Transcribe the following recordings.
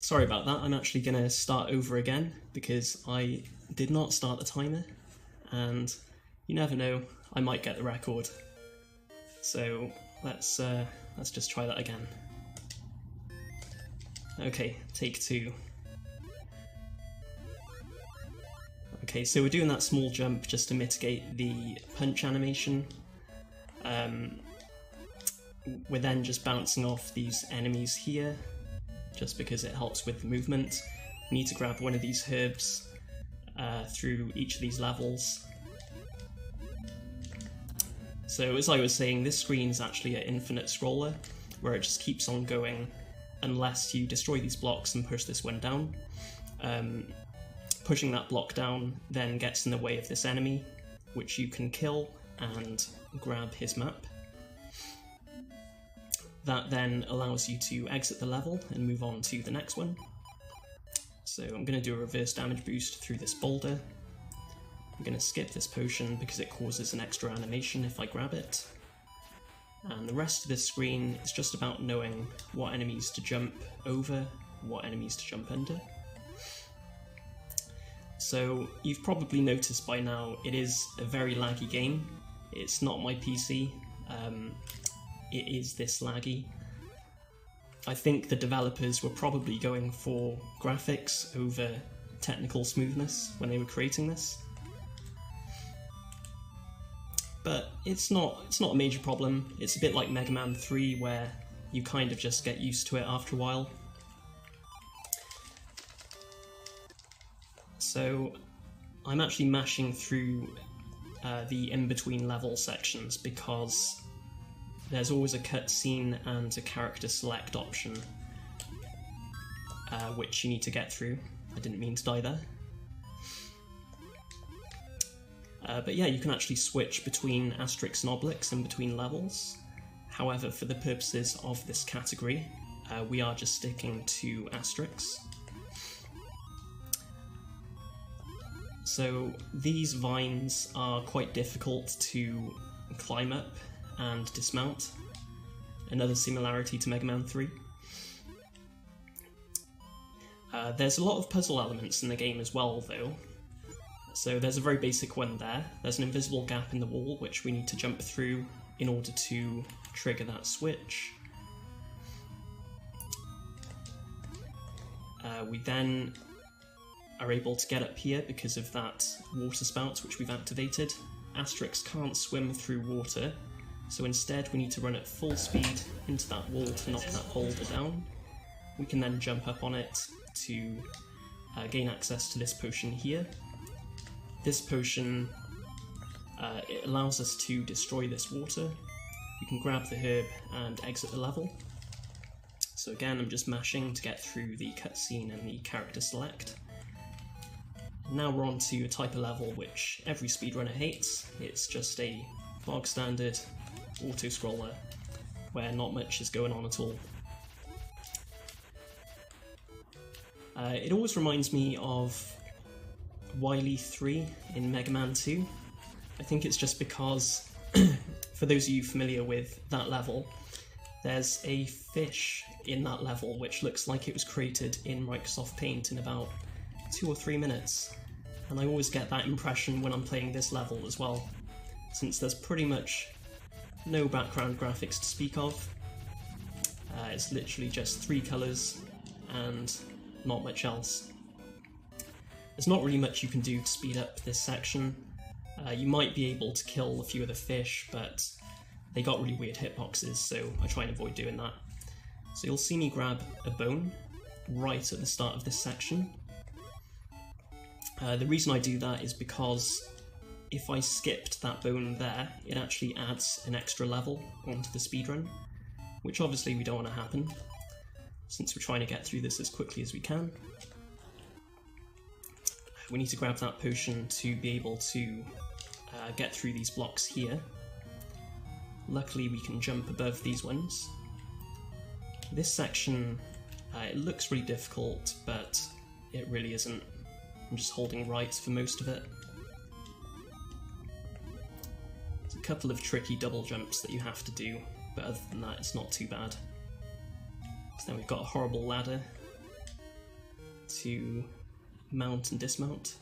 Sorry about that, I'm actually going to start over again because I did not start the timer, and you never know, I might get the record. So let's just try that again. Okay, take two. Okay, so we're doing that small jump just to mitigate the punch animation. We're then just bouncing off these enemies here, just because it helps with the movement. We need to grab one of these herbs through each of these levels. So as I was saying, this screen is actually an infinite scroller, where it just keeps on going unless you destroy these blocks and push this one down. Pushing that block down then gets in the way of this enemy, which you can kill and grab his map. That then allows you to exit the level and move on to the next one. So I'm going to do a reverse damage boost through this boulder. I'm going to skip this potion because it causes an extra animation if I grab it. And the rest of this screen is just about knowing what enemies to jump over, what enemies to jump under. So you've probably noticed by now it is a very laggy game. It's not my PC, it is this laggy. I think the developers were probably going for graphics over technical smoothness when they were creating this. But it's not a major problem. It's a bit like Mega Man 3 where you kind of just get used to it after a while. So I'm actually mashing through the in-between level sections because there's always a cutscene and a character select option which you need to get through. I didn't mean to die there. But yeah, you can actually switch between Asterix and Obelix in between levels. However, for the purposes of this category, we are just sticking to Asterix. So these vines are quite difficult to climb up and dismount. Another similarity to Mega Man 3. There's a lot of puzzle elements in the game as well, though. So there's a very basic one there. There's an invisible gap in the wall which we need to jump through in order to trigger that switch. We then are able to get up here because of that water spout which we've activated. Asterix can't swim through water, so instead we need to run at full speed into that wall to knock that boulder down. We can then jump up on it to gain access to this potion here. This potion it allows us to destroy this water. We can grab the herb and exit the level. So again, I'm just mashing to get through the cutscene and the character select. Now we're on to a type of level which every speedrunner hates. It's just a bog standard auto-scroller where not much is going on at all. It always reminds me of Wily 3 in Mega Man 2. I think it's just because, for those of you familiar with that level, there's a fish in that level which looks like it was created in Microsoft Paint in about 2 or 3 minutes, and I always get that impression when I'm playing this level as well, since there's pretty much no background graphics to speak of. It's literally just 3 colours and not much else. There's not really much you can do to speed up this section. You might be able to kill a few of the fish, but they got really weird hitboxes, so I try and avoid doing that. So you'll see me grab a bone right at the start of this section. The reason I do that is because if I skipped that bone there, it actually adds an extra level onto the speedrun, which obviously we don't want to happen, since we're trying to get through this as quickly as we can. We need to grab that potion to be able to get through these blocks here. Luckily we can jump above these ones. This section, it looks really difficult, but it really isn't. I'm just holding right for most of it. There's a couple of tricky double jumps that you have to do, but other than that it's not too bad. So then we've got a horrible ladder. to mount and dismount.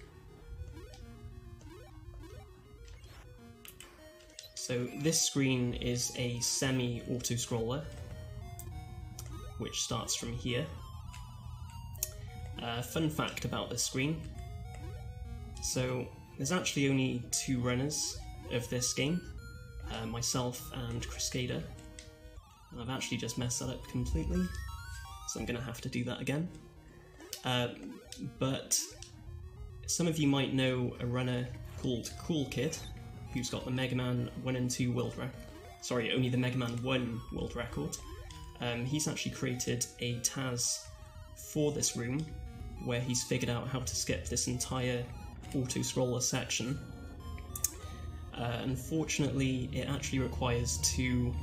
So this screen is a semi-auto-scroller, which starts from here. Fun fact about this screen. So there's actually only 2 runners of this game, myself and Cascada. And I've actually just messed that up completely, so I'm going to have to do that again. But some of you might know a runner called Cool Kid, who's got the Mega Man 1 and 2 world record. Sorry, only the Mega Man 1 world record. He's actually created a TAS for this room, where he's figured out how to skip this entire auto-scroller section. Unfortunately, it actually requires 2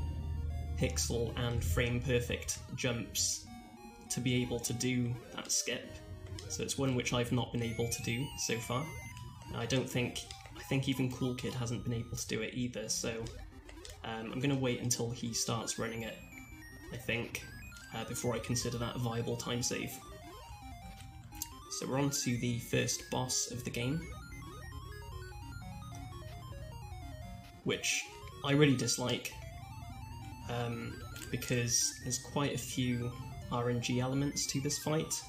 pixel and frame-perfect jumps to be able to do that skip. So it's one which I've not been able to do so far. I think even Cool Kid hasn't been able to do it either, so I'm going to wait until he starts running it, I think, before I consider that a viable time save. So we're on to the first boss of the game, which I really dislike, because there's quite a few RNG elements to this fight.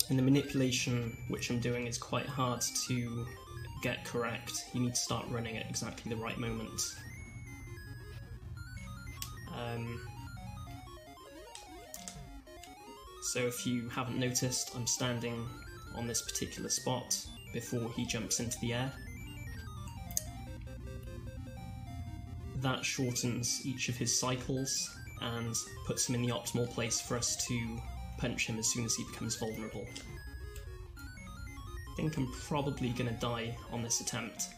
And the manipulation which I'm doing is quite hard to get correct. You need to start running at exactly the right moment. So if you haven't noticed, I'm standing on this particular spot before he jumps into the air. That shortens each of his cycles and puts him in the optimal place for us to punch him as soon as he becomes vulnerable. I think I'm probably going to die on this attempt,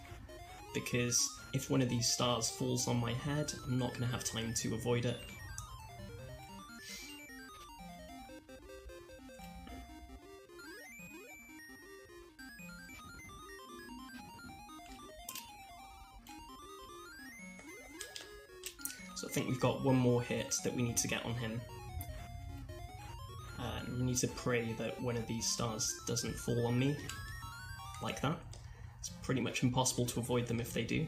because if one of these stars falls on my head, I'm not going to have time to avoid it. So I think we've got one more hit that we need to get on him. We need to pray that one of these stars doesn't fall on me, like that. It's pretty much impossible to avoid them if they do.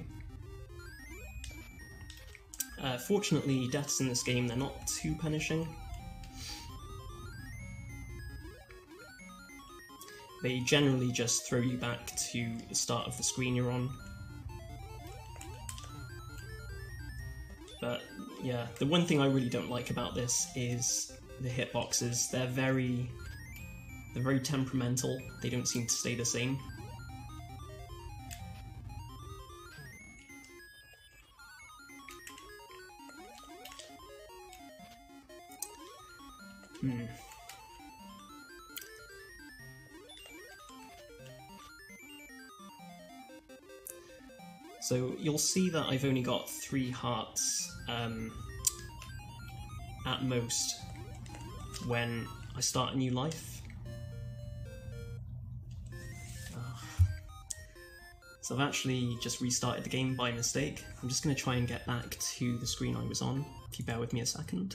Fortunately, deaths in this game, they're not too punishing. They generally just throw you back to the start of the screen you're on. But yeah, the one thing I really don't like about this is the hitboxes. They're very temperamental. They don't seem to stay the same. So you'll see that I've only got 3 hearts at most when I start a new life. So I've actually just restarted the game by mistake. I'm just going to try and get back to the screen I was on, if you bear with me a second.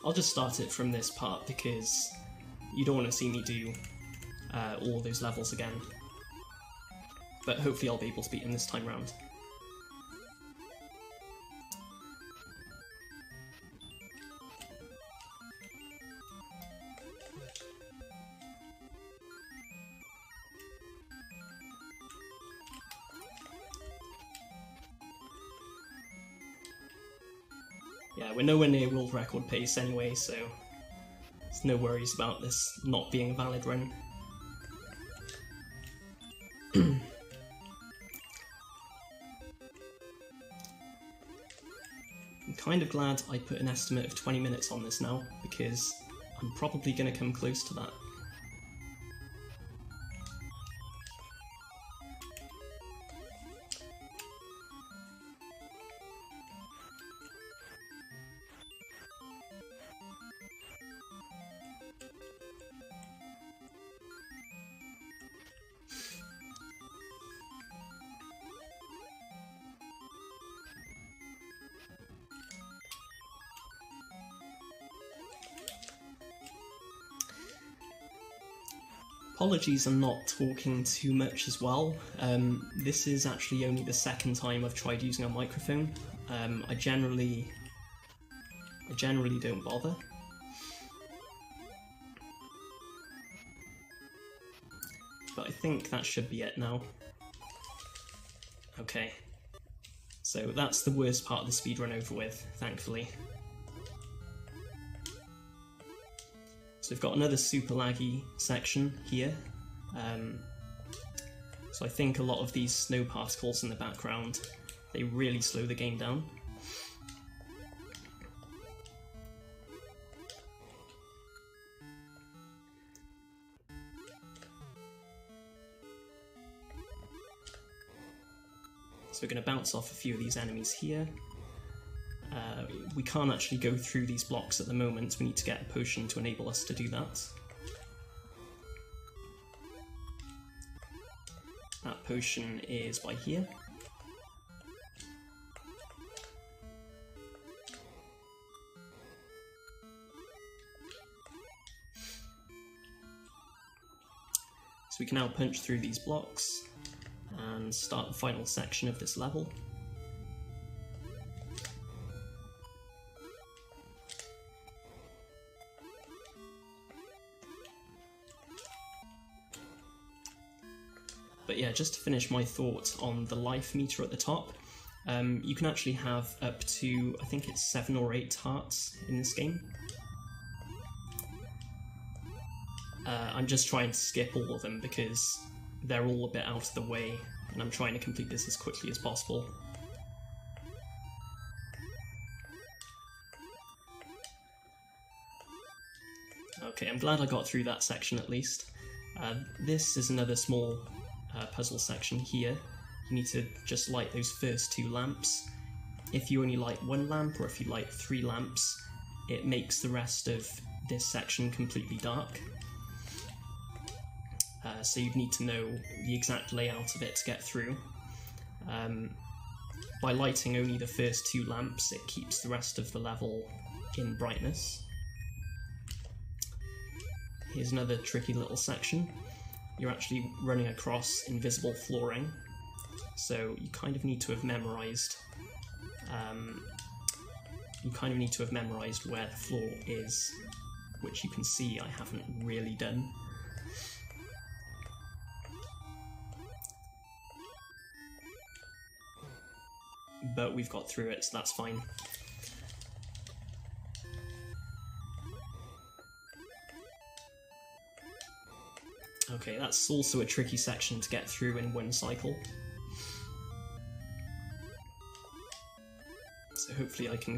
I'll just start it from this part because you don't want to see me do all those levels again. But hopefully I'll be able to beat him this time round. Yeah, we're nowhere near world record pace anyway, so there's no worries about this not being a valid run. I'm kind of glad I put an estimate of 20 minutes on this now, because I'm probably going to come close to that. Apologies, I'm not talking too much as well. This is actually only the second time I've tried using a microphone. I generally don't bother. But I think that should be it now. Okay. So that's the worst part of the speedrun over with, thankfully. So we've got another super laggy section here. So I think a lot of these snow particles in the background, they really slow the game down. So we're going to bounce off a few of these enemies here. We can't actually go through these blocks at the moment, we need to get a potion to enable us to do that. That potion is by here. So we can now punch through these blocks and start the final section of this level. But yeah, just to finish my thoughts on the life meter at the top, you can actually have up to, I think it's 7 or 8 hearts in this game. I'm just trying to skip all of them because they're all a bit out of the way, and I'm trying to complete this as quickly as possible. Okay, I'm glad I got through that section at least. This is another small puzzle section here. You need to just light those first 2 lamps. If you only light 1 lamp, or if you light 3 lamps, it makes the rest of this section completely dark. So you'd need to know the exact layout of it to get through. By lighting only the first 2 lamps, it keeps the rest of the level in brightness. Here's another tricky little section. You're actually running across invisible flooring, so you kind of need to have memorized where the floor is, which you can see I haven't really done. But we've got through it, so that's fine. Okay, that's also a tricky section to get through in one cycle. So hopefully I can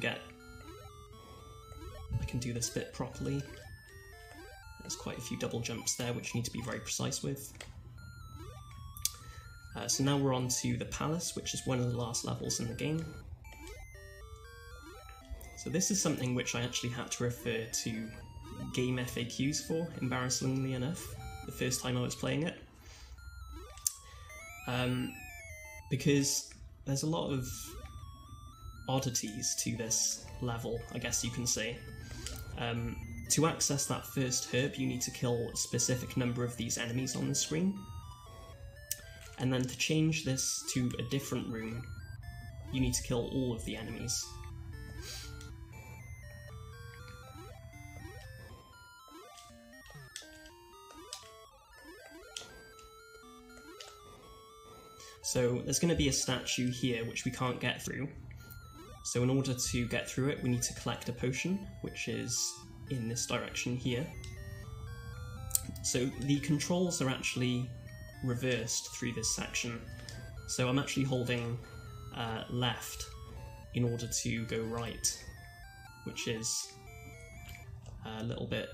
do this bit properly. There's quite a few double jumps there which you need to be very precise with. So now we're on to the palace, which is one of the last levels in the game. So this is something which I actually had to refer to game FAQs for, embarrassingly enough, the first time I was playing it. Because there's a lot of oddities to this level, I guess you can say. To access that first herb, you need to kill a specific number of these enemies on the screen. And then to change this to a different room, you need to kill all of the enemies. So there's going to be a statue here which we can't get through. So in order to get through it, we need to collect a potion, which is in this direction here. So the controls are actually reversed through this section. So I'm actually holding left in order to go right, which is a little bit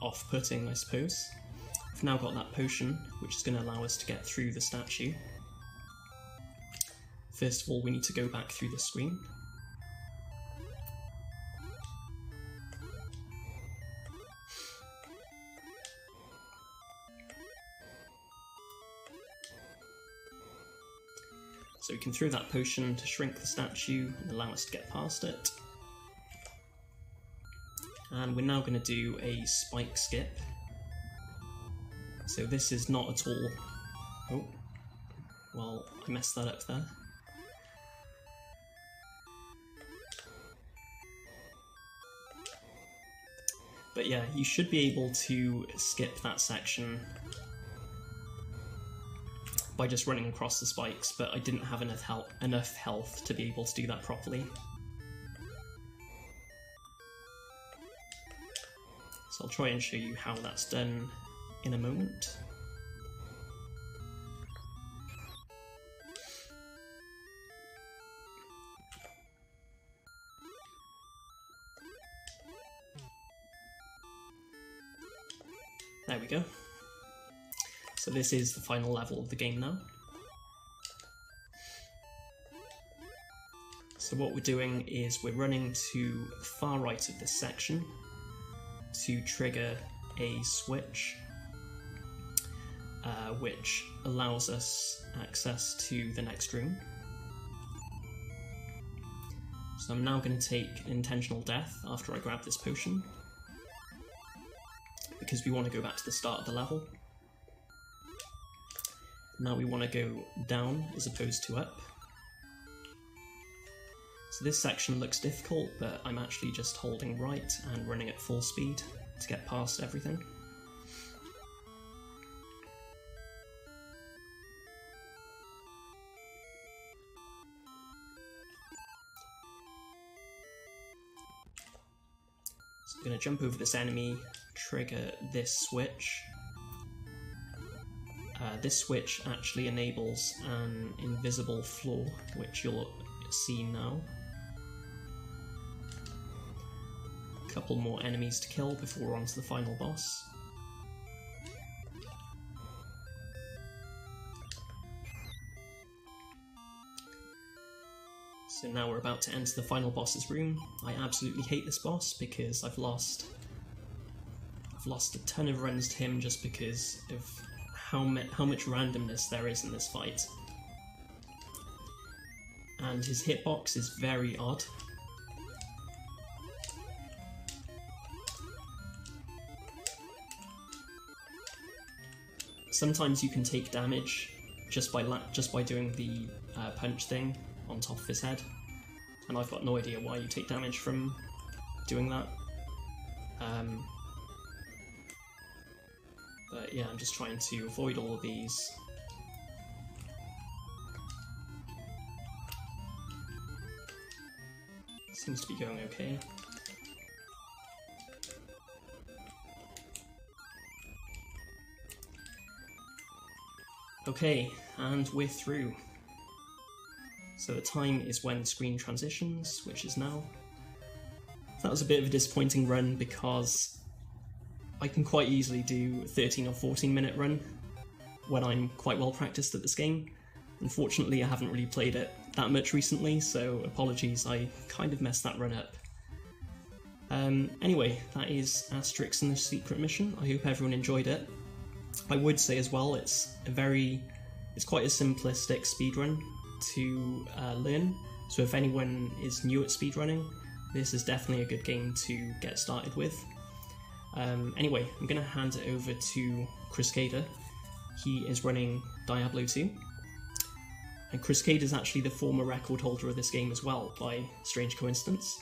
off-putting, I suppose. I've now got that potion, which is going to allow us to get through the statue. First of all, we need to go back through the screen. So we can throw that potion to shrink the statue and allow us to get past it. And we're now going to do a spike skip. So this is not at all... Oh, well, I messed that up there. But yeah, you should be able to skip that section by just running across the spikes, but I didn't have enough health to be able to do that properly. So I'll try and show you how that's done in a moment. There we go. So this is the final level of the game now. So what we're doing is we're running to the far right of this section to trigger a switch, which allows us access to the next room. So I'm now going to take an intentional death after I grab this potion, because we want to go back to the start of the level. Now we want to go down as opposed to up. So this section looks difficult, but I'm actually just holding right and running at full speed to get past everything. So I'm going to jump over this enemy, trigger this switch. This switch actually enables an invisible floor, which you'll see now. A couple more enemies to kill before we're on to the final boss. So now we're about to enter the final boss's room. I absolutely hate this boss because I've lost a ton of runs to him just because of how much randomness there is in this fight. And his hitbox is very odd. Sometimes you can take damage just by doing the punch thing on top of his head, and I've got no idea why you take damage from doing that. But yeah, I'm just trying to avoid all of these. Seems to be going okay. Okay, and we're through. So the time is when the screen transitions, which is now. That was a bit of a disappointing run because I can quite easily do a 13 or 14 minute run when I'm quite well practiced at this game. Unfortunately, I haven't really played it that much recently, so apologies, I kind of messed that run up. Anyway, that is Asterix and the Secret Mission. I hope everyone enjoyed it. I would say as well, it's quite a simplistic speedrun to learn, so if anyone is new at speedrunning, this is definitely a good game to get started with. Anyway, I'm going to hand it over to Crusader. He is running Diablo 2, and Crusader is actually the former record holder of this game as well, by strange coincidence.